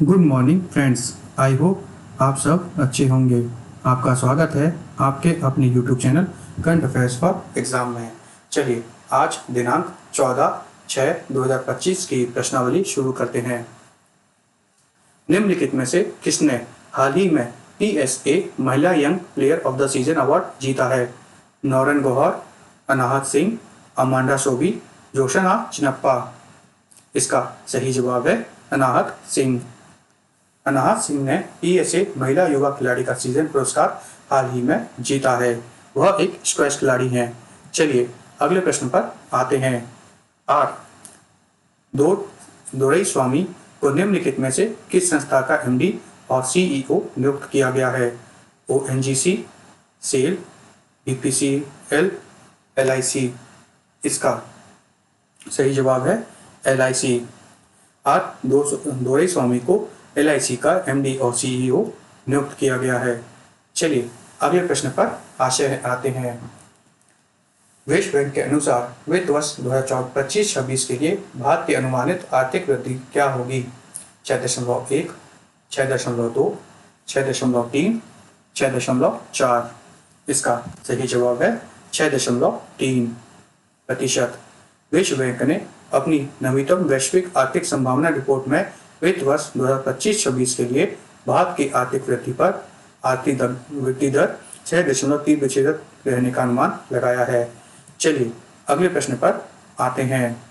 Good morning friends. I hope आप सब अच्छे होंगे। आपका स्वागत है आपके अपने YouTube channel current affairs for exam में। चलिए आज दिनांक 14/6/2025 की प्रश्नावली शुरू करते हैं। निम्नलिखित में से किसने हाल ही में PSA महिला young player of the season award जीता है? नौरन गौहर, अनाहत सिंह, अमांडा सोबी, जोशना चिनप्पा। इसका सही जवाब है अनाहत सिंह। अनाहत सिंह ने PSA महिला युवा खिलाड़ी का सीजन पुरस्कार हाल ही में जीता है। वह एक स्क्वैश खिलाड़ी हैं। चलिए अगले प्रश्न पर आते हैं। आर दोरईस्वामी को निम्नलिखित में से किस संस्था का MD और CEO नियुक्त किया गया है? ONGC, SAIL, BPCL, LIC। इसका सही जवाब है LIC। आर दोरईस्वामी को LIC का MD और CEO नियुक्त किया गया है। चलिए अगले प्रश्न पर आते हैं। विश्व बैंक के अनुसार वित्त वर्ष 2025-26 के लिए भारत की अनुमानित आर्थिक वृद्धि क्या होगी? 6.1, 6.2, 6.3, 6.4। इसका सही जवाब है 6.3%। विश्व बैंक ने अपनी नवीनतम वैश्विक आर्थिक संभावना रिपोर्ट में वित्त वर्ष 2025-26 के लिए भारत की आर्थिक वृद्धि पर आर्थिक वृद्धि दर 6.3% रहने का अनुमान लगाया है। चलिए अगले प्रश्न पर आते हैं।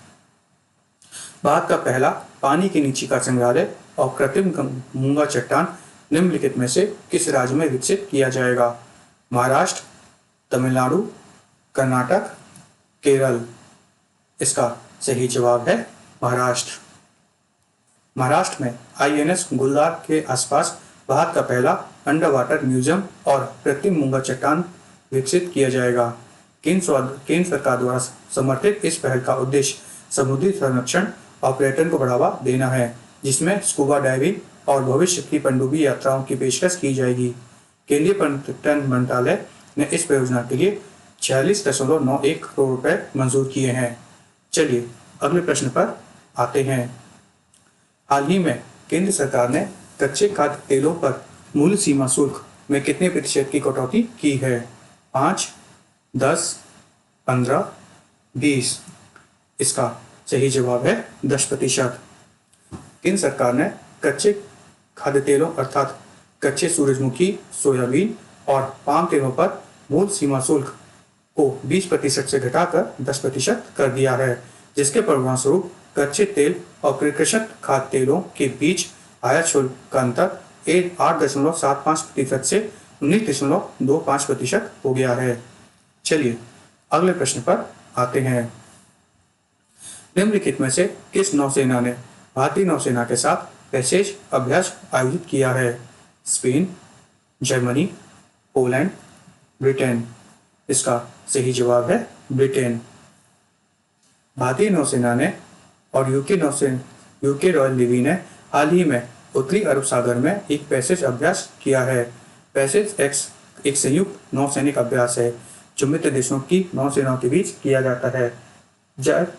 भारत का पहला पानी के नीचे का संग्रहालय और कृत्रिम मूंगा चट्टान निम्नलिखित में से किस राज्य में विकसित किया जाएगा? महाराष्ट्र, तमिलनाडु, कर्नाटक, केरल। इसका सही जवाब है महाराष्ट्र। महाराष्ट्र में INS गुलदार के आसपास भारत का पहला अंडर वाटर म्यूजियम और कृत्रिम मूंगा चट्टान विकसित किया जाएगा। केंद्र सरकार द्वारा समर्थित इस पहल का उद्देश्य समुद्री संरक्षण और पर्यटन को बढ़ावा देना है, जिसमें स्कूबा डाइविंग और भविष्य की पनडुब्बी यात्राओं की पेशकश की जाएगी। केंद्रीय पर्यटन मंत्रालय ने इस परियोजना के लिए 46.91 करोड़ रुपए मंजूर किए हैं। चलिए अगले प्रश्न पर आते हैं। हाल ही में केंद्र सरकार ने कच्चे खाद्य तेलों पर मूल्य सीमा शुल्क में कितने प्रतिशत की कटौती की है? 5, 10, 15, 20। इसका सही जवाब है 10%। केंद्र सरकार ने कच्चे खाद्य तेलों अर्थात कच्चे सूरजमुखी, सोयाबीन और पाम तेलों पर मूल्य सीमा शुल्क को 20% से घटाकर 10% कर दिया है, जिसके परिणामस्वरूप कच्चे तेल और कृषक खाद्य तेलों के बीच आयात शुल्क का अंतर 8.75% से 19.25% हो गया है। चलिए अगले प्रश्न पर आते हैं। निम्नलिखित में से किस नौसेना ने भारतीय नौसेना के साथ पैसेज अभ्यास आयोजित किया है? Spain, Germany, Poland, Britain. इसका सही जवाब है ब्रिटेन। भारतीय नौसेना ने और यूके रॉयल नेवी ने हाल ही में उत्तरी अरब सागर में एक पैसेज अभ्यास किया है। पैसेज एक्स एक संयुक्त नौसैनिक अभ्यास है जो मित्र देशों की नौसेनाओं के बीच किया जाता है जब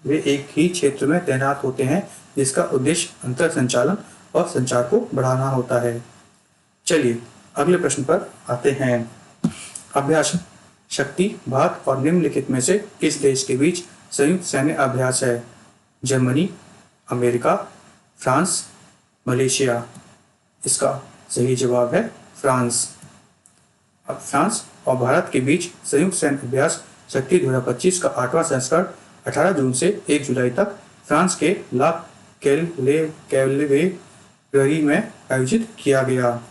वे एक ही क्षेत्र में तैनात होते हैं, जिसका उद्देश्य अंतर संचालन और संचार को बढ़ाना होता है। चलिए अगले प्रश्न पर आते हैं। अभ्यास शक्ति भारत और निम्नलिखित में से किस देश के बीच संयुक्त सैन्य अभ्यास है? Germany, America, France, Malaysia. इसका सही जवाब है फ्रांस। अब फ्रांस और भारत के बीच संयुक्त सैन्य अभ्यास शक्ति 2025 का 8वां संस्करण 18 जून से 1 जुलाई तक फ्रांस के ला कैवलेरी में आयोजित किया गया।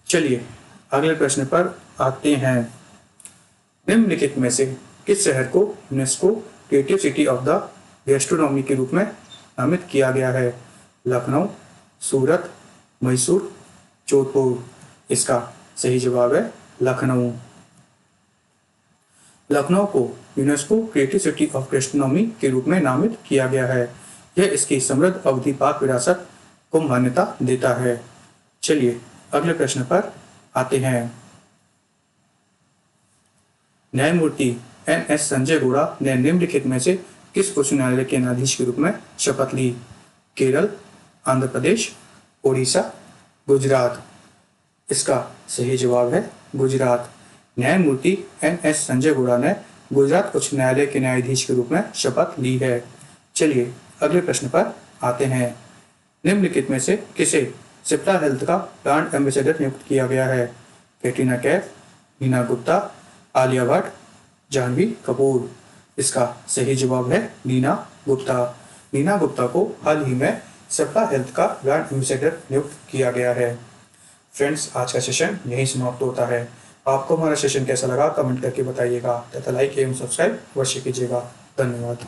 चलिए अगले प्रश्न पर आते हैं। निम्नलिखित में से किस शहर को UNESCO creative city of the gastronomy के रूप में नामित किया गया है? लखनऊ, सूरत, मैसूर, जोधपुर। इसका सही जवाब है लखनऊ। लखनऊ को UNESCO creative city of gastronomy के रूप में नामित किया गया है। यह इसकी समृद्ध अवधि पाक विरासत को मान्यता देता है। चलिए अगले प्रश्न पर आते हैं। न्यायमूर्ति NS संजय गोड़ा ने निम्नलिखित में से किस उच्च न्यायालय के न्यायाधीश के रूप में शपथ ली? केरल, आंध्र प्रदेश, ओडिशा, गुजरात। इसका सही जवाब है गुजरात। न्यायमूर्ति NS संजय गुड़ा ने गुजरात उच्च न्यायालय के न्यायाधीश के रूप में शपथ ली है। चलिए अगले प्रश्न पर आते हैं। निम्नलिखित में से किसे सिप्ला हेल्थ का ब्रांड एम्बेसडर नियुक्त किया गया है? कैटरीना कैफ, नीना गुप्ता, आलिया भट्ट, जाह्नवी कपूर। इसका सही जवाब है नीना गुप्ता। नीना गुप्ता को हाल ही में सिप्ला हेल्थ का ब्रांड एम्बेसडर नियुक्त किया गया है। फ्रेंड्स, आज का सेशन यहीं समाप्त होता है। आपको हमारा सेशन कैसा लगा कमेंट करके बताइएगा तथा लाइक एवं सब्सक्राइव अवश्य कीजिएगा। धन्यवाद।